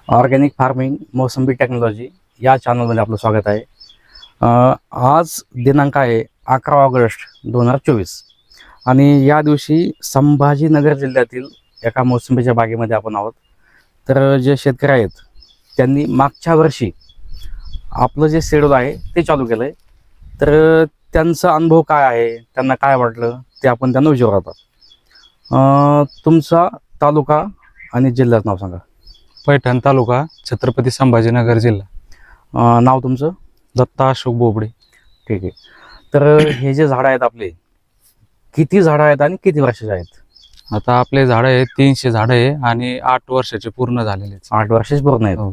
Organic farming मोसंबी technology या चॅनलमध्ये आपलं स्वागत आहे. आज दिनांक आहे 11 ऑगस्ट 2024 आणि या दिवशी संभाजीनगर जिल्ह्यातील एका मोसंबीच्या बागेमध्ये आपण आहोत. तर जे शेतकरी आहेत त्यांनी मागच्या वर्षी आपलं जे शेड्यूल आहे ते चालू केलं आहे. तर त्यांचा अनुभव काय आहे, त्यांना काय वाटलं ते आपण त्यांना विचारत आहोत. तुमचा तालुका आणि जिल्ह्याचं नाव सांगा. पैठण तालुका, छत्रपती संभाजीनगर जिल्हा. नाव तुमचं? दत्ता अशोक बोबडे. ठीक आहे. तर हे जे झाडं आहेत आपले, किती झाडं आहेत आणि किती वर्षाचे आहेत? आता आपले झाडं आहे 300 झाडं आहे आणि 8 वर्षाचे पूर्ण झालेले आहेत. 8 वर्षाचे पूर्ण आहेत. हो.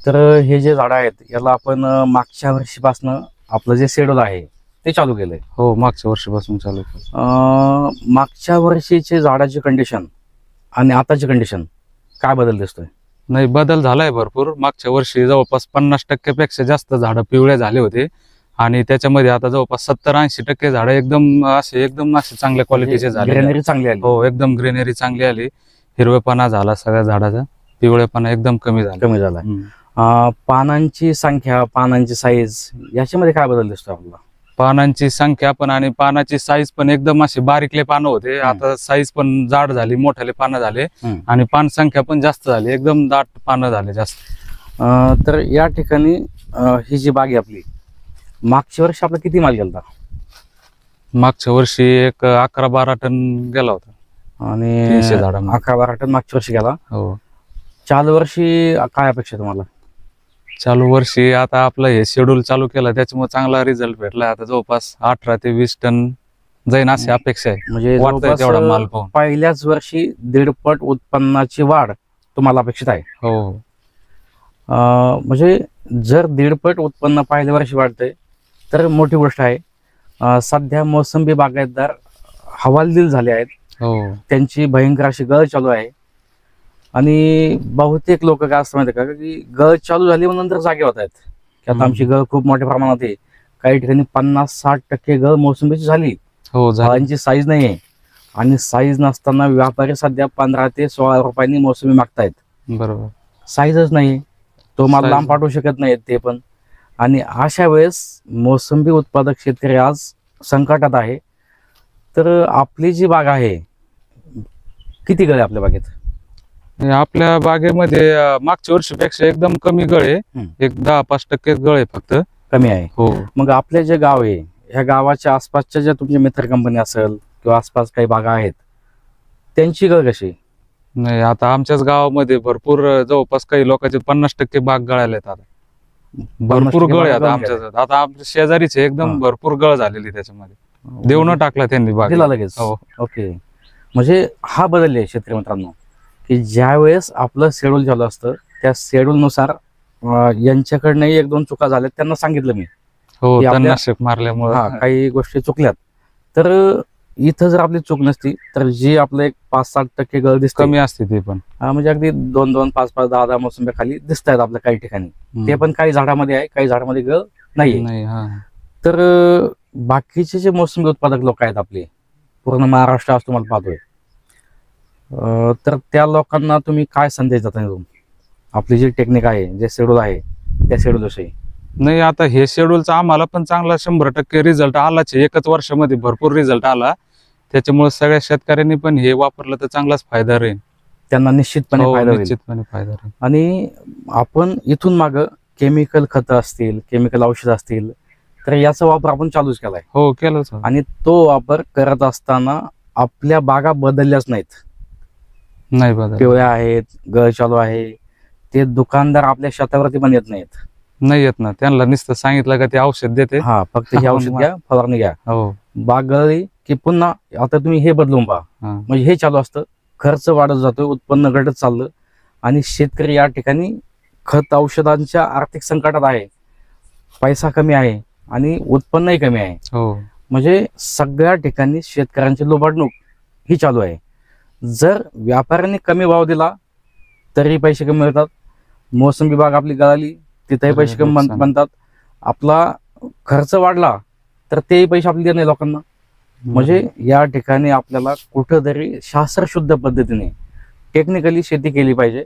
तर हे जे झाडं आहेत याला आपण मागच्या वर्षीपासून आपलं जे शेड्यूल आहे ते चालू केलंय. हो, मागच्या वर्षीपासून चालू केलं. मागच्या वर्षीचे झाडाची कंडिशन आणि आताची कंडिशन काय बदल दिसतोय? नाही, बदल झालाय भरपूर. मागच्या वर्षी जवळपास 50% पेक्षा जास्त झाडं पिवळे झाले होते आणि त्याच्यामध्ये आता जवळपास 70-80% झाडं एकदम असे चांगल्या क्वालिटीचे झाले. ग्रेनरी चांगली आली. हो, एकदम ग्रेनरी चांगली आली. हिरवेपणा झाला सगळ्या झाडाचा, पिवळेपणा एकदम कमी झाला. पानांची संख्या, पानांची साईज याच्यामध्ये काय बदल दिसतोय आपल्याला? पानांची संख्या पण आणि पानाची साईज पण एकदम असे बारीकले पानं होते, आता साईज पण जाड झाली, मोठाले पानं झाले आणि पान संख्या पण जास्त झाली, एकदम दाट पानं झाले जास्त. तर या ठिकाणी ही जी बाग आहे आपली, मागच्या वर्षी आपला किती माल गेला? मागच्या वर्षी एक 11-12 टन गेला होता आणि 300 झाडा. 11-12 टन मागच्या वर्षी गेला. हो. चालू वर्षी काय अपेक्षा तुम्हाला? चालू वर्षी आता आपलं हे शेड्यूल चालू केलं त्याच्यामुळे चांगला रिझल्ट भेटला. आता जवळपास 18 ते 20 टन जाईन अशी अपेक्षा आहे. म्हणजे वाटतंय तेवढा माल पाहून. पहिल्याच वर्षी 1.5 पट उत्पन्नाची वाढ तुम्हाला अपेक्षित आहे. हो. म्हणजे जर 1.5 पट उत्पन्न पहिल्या वर्षी वाढतंय तर मोठी गोष्ट आहे. सध्या मोसंबी बागायतदार हवालदिल झाले आहेत. हो. त्यांची भयंकर अशी गळ चालू आहे आणि बहुतेक लोक काय असतं माहिती का, की गळ चालू झाली म्हणून नंतर जागे होत आहेत की आता आमची गळ खूप मोठ्या प्रमाणात आहे. काही ठिकाणी 50-60% गळ मोसंबीची झाली. हो, फळांची साईज नाही आहे आणि साईज नसताना व्यापारी सध्या 15 ते 16 रुपयांनी मोसंबी मागतायत. बरोबर. साईजच नाही, तो माल लांब पाठवू शकत नाहीत ते पण. आणि अशा वेळेस मोसंबी उत्पादक शेतकरी आज संकटात आहे. तर आपली जी बाग आहे, किती गळ आहे आपल्या बागेत? आपल्या बागेमध्ये मागच्या वर्षीपेक्षा एकदम कमी गळ आहे. एक 10-5% गळ आहे फक्त, कमी आहे. हो. मग आपले जे गाव आहे, ह्या गावाच्या आसपासच्या ज्या तुमच्या मित्र कंपनी असेल किंवा आसपास काही बागा आहेत त्यांची गळ कशी? नाही, आता आमच्याच गावामध्ये भरपूर जवळपास काही लोकांचे 50% बाग गळालेत. आता भरपूर गळ आहे. आता आमच्या शेजारीच एकदम भरपूर गळ झालेली त्याच्यामध्ये. देऊन टाकला त्यांनी बाग दिला लगेच. हो. ओके. म्हणजे हा बदल आहे शेतकरी मित्रांनो, की ज्या वेळेस आपलं शेड्यूल चालू असतं त्या शेड्यूल नुसार यांच्याकडनंही 1-2 चुका झाल्यात, त्यांना सांगितलं मी. हो, तणनाशक मारल्यामुळे काही गोष्टी चुकल्यात. तर इथं जर आपली चूक नसती तर जी आपलं एक 5-7% गळ दिसते, कमी असते ते पण. म्हणजे अगदी 2-2, 5-5, 10-10 मोसंब्या खाली दिसत आहेत आपल्या काही ठिकाणी. ते पण काही झाडामध्ये आहे, काही झाडामध्ये गळ नाही. तर बाकीचे जे मोसंबी उत्पादक लोक आहेत आपले, पूर्ण महाराष्ट्र आज तुम्हाला पाहतोय, तर त्या लोकांना तुम्ही काय संदेश देता? आपली जी टेक्निक आहे, जे शेड्यूल आहे त्या शेड्यूल विषयी. नाही, आता हे शेड्यूलचा आम्हाला पण चांगला 100% रिझल्ट आलाच. एकच वर्षामध्ये भरपूर रिझल्ट आला. त्याच्यामुळे सगळ्या शेतकऱ्यांनी पण हे वापरलं तर चांगलाच फायदा राहील. त्यांना निश्चितपणे फायदा होईल. निश्चितपणे फायदा राहील. आणि आपण इथून मागं केमिकल खतं असतील, केमिकल औषध असतील, तर याचा वापर आपण चालूच केलाय. हो, केलंच. आणि तो वापर करत असताना आपल्या बागा बदलल्याच नाहीत. नाही बदल. पिवळ्या आहेत, गळ चालू आहे. ते दुकानदार आपल्या शेतावरती पण येत नाहीत. नाही येत ना, त्यांना नुसतं सांगितलं का ते औषध देते. हा, फक्त हे औषध घ्या, फवारणी घ्या. हो. बाग गळली की पुन्हा आता तुम्ही हे बदलून पहा. म्हणजे हे चालू असतं. खर्च वाढत जातोय, उत्पन्न घटत चाललं आणि शेतकरी या ठिकाणी खत औषधांच्या आर्थिक संकटात आहे. पैसा कमी आहे आणि उत्पन्नही कमी आहे. हो. म्हणजे सगळ्या ठिकाणी शेतकऱ्यांची लुबाडणूक ही चालू आहे. जर व्यापाऱ्यांनी कमी भाव दिला तरी पैसे कमी मिळतात. मोसंबी बाग आपली गळाली तिथेही पैसे कमी बनतात. आपला खर्च वाढला तर तेही पैसे आपले नाही लोकांना. म्हणजे या ठिकाणी आपल्याला कुठंतरी शास्त्रशुद्ध पद्धतीने टेक्निकली शेती केली पाहिजे.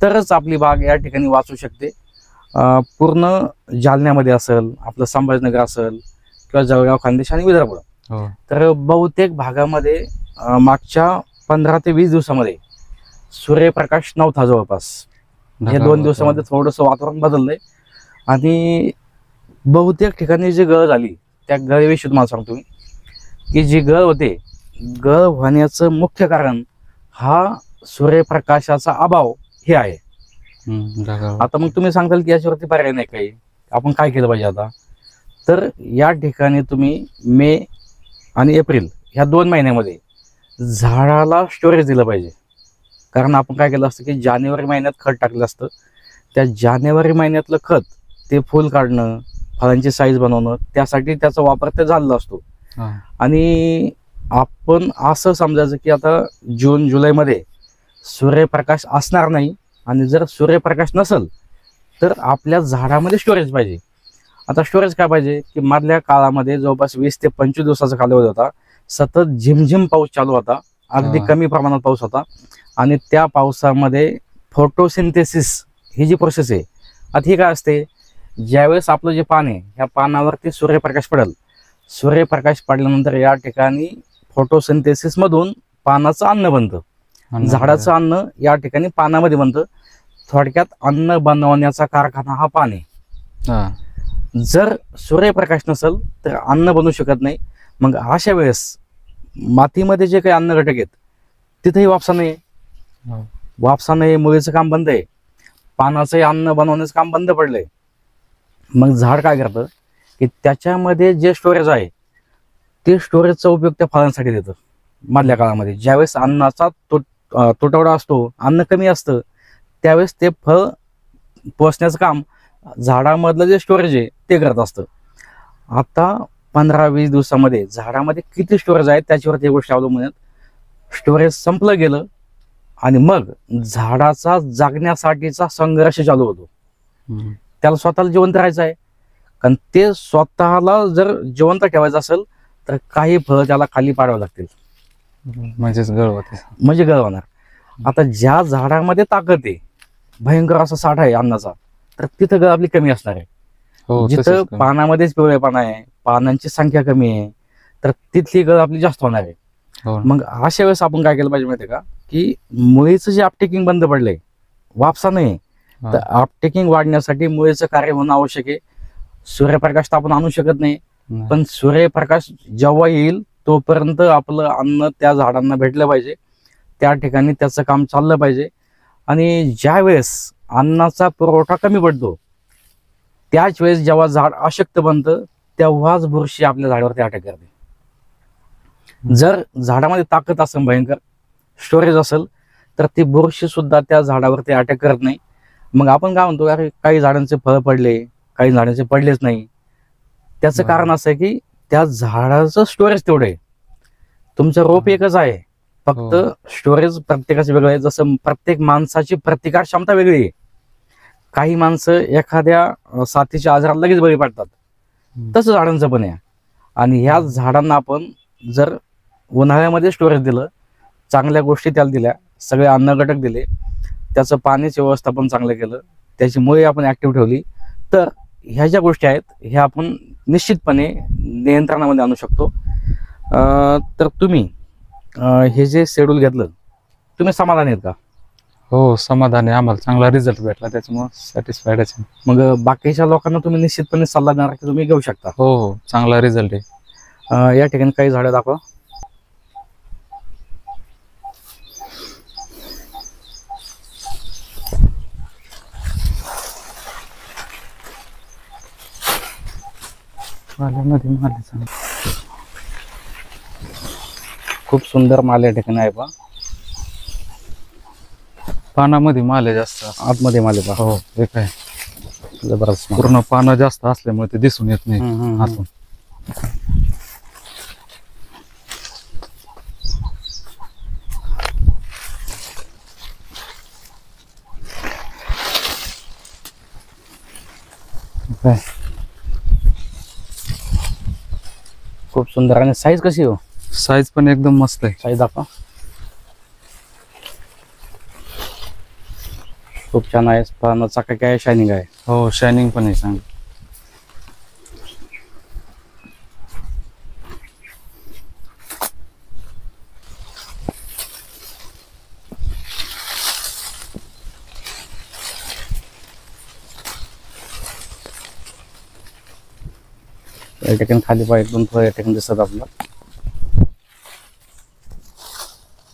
तरच आपली बाग या ठिकाणी वाचू शकते. पूर्ण जालन्यामध्ये असेल, आपलं संभाजीनगर असेल किंवा जळगाव, खानदेश आणि विदर्भ, हो तर बहुतेक भागामध्ये मागच्या 15 ते 20 दिवसामध्ये सूर्यप्रकाश नव्हता जवळपास. हे 2 दिवसामध्ये थोडंसं वातावरण बदललंय आणि बहुतेक ठिकाणी जी गळ झाली त्या गळेविषयी तुम्हाला सांगतो मी, की जी गळ होते, गळ होण्याचं मुख्य कारण हा सूर्यप्रकाशाचा अभाव हे आहे. आता मग तुम्ही सांगताल की याच्यावरती पर्याय नाही काही, आपण काय केलं पाहिजे आता? तर या ठिकाणी तुम्ही मे आणि एप्रिल ह्या 2 महिन्यामध्ये झाडाला स्टोरेज दिलं पाहिजे. कारण आपण काय केलं असतं की जानेवारी महिन्यात खत टाकलं असतं. त्या जानेवारी महिन्यातलं खत ते फुल काढणं, फळांची साईज बनवणं, त्यासाठी त्याचा वापर ते झालेला असतो. आणि आपण असं समजायचं की आता जून जुलैमध्ये सूर्यप्रकाश असणार नाही, आणि जर सूर्यप्रकाश नसेल तर आपल्या झाडामध्ये स्टोरेज पाहिजे. आता स्टोरेज काय पाहिजे की मधल्या काळामध्ये जवळपास 20 ते 25 दिवसाचा कालावधी होता. सतत झिमझिम पाऊस चालू होता, अगदी कमी प्रमाणात पाऊस होता, आणि त्या पावसामध्ये फोटोसिंथेसिस ही जी प्रोसेस आहे, आता ही काय असते, ज्यावेळेस आपलं जे पान आहे ह्या पानावरती सूर्यप्रकाश पडेल, सूर्यप्रकाश पडल्यानंतर या ठिकाणी फोटोसिंथेसिस मधून पानाचं अन्न बनतं, झाडाचं अन्न या ठिकाणी पानामध्ये बनतं. थोडक्यात अन्न बनवण्याचा कारखाना हा पान आहे. जर सूर्यप्रकाश नसेल तर अन्न बनवू शकत नाही. मग अशा वेळेस मातीमध्ये जे काही अन्न घटक आहेत तिथेही वापसा नाही, वापसा नाही, मुळीचं काम बंद आहे, पानाचंही अन्न बनवण्याचं काम बंद पडलंय. मग झाड काय करतं की त्याच्यामध्ये जे स्टोरेज आहे ते स्टोरेजचा उपयोग त्या फळांसाठी देतं. मधल्या काळामध्ये ज्यावेळेस अन्नाचा तुटवडा असतो, अन्न कमी असतं, त्यावेळेस ते फळ पोसण्याचं काम झाडामधलं जे स्टोरेज आहे ते करत असतं. आता 15-20 दिवसामध्ये झाडामध्ये किती स्टोरेज आहे त्याच्यावर ते गोष्टी अवलंबून आहेत. स्टोरेज संपलं गेलं आणि मग झाडाचा जागण्यासाठीचा संघर्ष चालू होतो. त्याला स्वतःला जिवंत राहायचं आहे, कारण ते स्वतःला जर जिवंत ठेवायचं असेल तर काही फळं त्याला खाली पाडावं लागतील, म्हणजेच गळ होते, म्हणजे गळ होणार. आता ज्या झाडामध्ये ताकद आहे, भयंकर असा साठा आहे अन्नाचा, तर तिथं गळ आपली कमी असणार आहे. जिथं पानामध्येच पिवळेपणा आहे, पानांची संख्या कमी आहे, तर तिथली गळ आपली जास्त होणार आहे. मग अशा वेळेस आपण काय केलं पाहिजे माहिती आहे का, की मुळीचं जे अपटेकिंग बंद पडलंय, वापसा नाही, तर अपटेकिंग वाढण्यासाठी मुळीचं कार्य होणं आवश्यक आहे. सूर्यप्रकाश तर आपण आणू शकत नाही, पण सूर्यप्रकाश जेव्हा येईल तोपर्यंत आपलं अन्न त्या झाडांना भेटलं पाहिजे, त्या ठिकाणी त्याचं काम चाललं पाहिजे. आणि ज्या वेळेस अन्नाचा पुरवठा कमी पडतो त्याच वेळेस जेव्हा झाड अशक्त बनतं तेव्हाच बुरशी आपल्या झाडावरती अटॅक करते. जर झाडामध्ये ताकद असेल, भयंकर स्टोरेज असेल, तर ती बुरशी सुद्धा त्या झाडावरती अटॅक करत नाही. मग आपण काय म्हणतो, अरे काही झाडांचे फळ पडले, काही झाडांचे पडलेच नाही. त्याचं कारण असं आहे की त्या झाडाचं स्टोरेज तेवढं आहे. तुमचं रोप एकच आहे, फक्त स्टोरेज प्रत्येकाचं वेगळं आहे. जसं प्रत्येक माणसाची प्रतिकार क्षमता वेगळी आहे. काही माणसं एखाद्या साथीच्या आजाराला लगेच बळी पडतात, तसं झाडांचं पण आहे. आणि ह्या झाडांना आपण जर उन्हाळ्यामध्ये स्टोरेज दिलं, चांगल्या गोष्टी त्याला दिल्या, सगळे अन्न घटक दिले, त्याचं पाण्याची व्यवस्थापन चांगलं केलं, त्याची मुळे आपण ऍक्टिव्ह ठेवली, तर ह्या ज्या गोष्टी आहेत ह्या आपण निश्चितपणे नियंत्रणामध्ये आणू शकतो. तर तुम्ही हे जे शेड्यूल घेतलं, तुम्ही समाधानी आहेत का? हो समाधान आहे, आम्हाला चांगला रिझल्ट भेटला, त्याच्यामुळे सॅटिस्फाईड आहे. मग बाकीच्या लोकांना तुम्ही निश्चितपणे सल्ला देणार की तुम्ही घेऊ शकता? हो हो, चांगला रिझल्ट आहे. या ठिकाणी काही झाडं दाखवा. खूप सुंदर माल या ठिकाणी आहे. पहा, पानामध्ये माल आहे जास्त, आतमध्ये माल आहे. हो ते काय जबरदस्त. पूर्ण पानं जास्त असल्यामुळे ते दिसून येत नाही आतून. खूप सुंदर. आणि साईज कशी हो? साईज पण एकदम मस्त आहे. साईज दाखवा. खूप छान आहे. पानाचा चाका काय शायनिंग आहे. हो, शायनिंग पण आहे चांगली. या ठिकाणी खाली पाय 1-2 फळ या ठिकाणी दिसतात आपल्याला.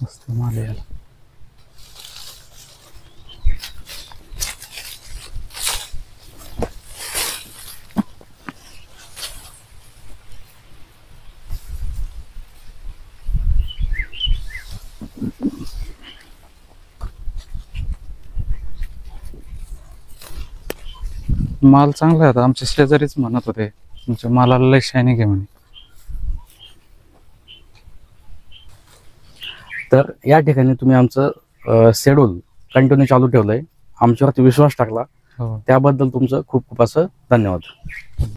मस्त माल आहे याला. माल चांगला आहे. आता आमच्या शेजारीच म्हणत होते तुमच्या मालाला लय शायनिंग आहे म्हणे. तर या ठिकाणी तुम्ही आमचं शेड्यूल कंटिन्यू चालू ठेवलंय, आमच्यावरती विश्वास टाकला, हो, त्याबद्दल तुमचं खूप खूप असं धन्यवाद.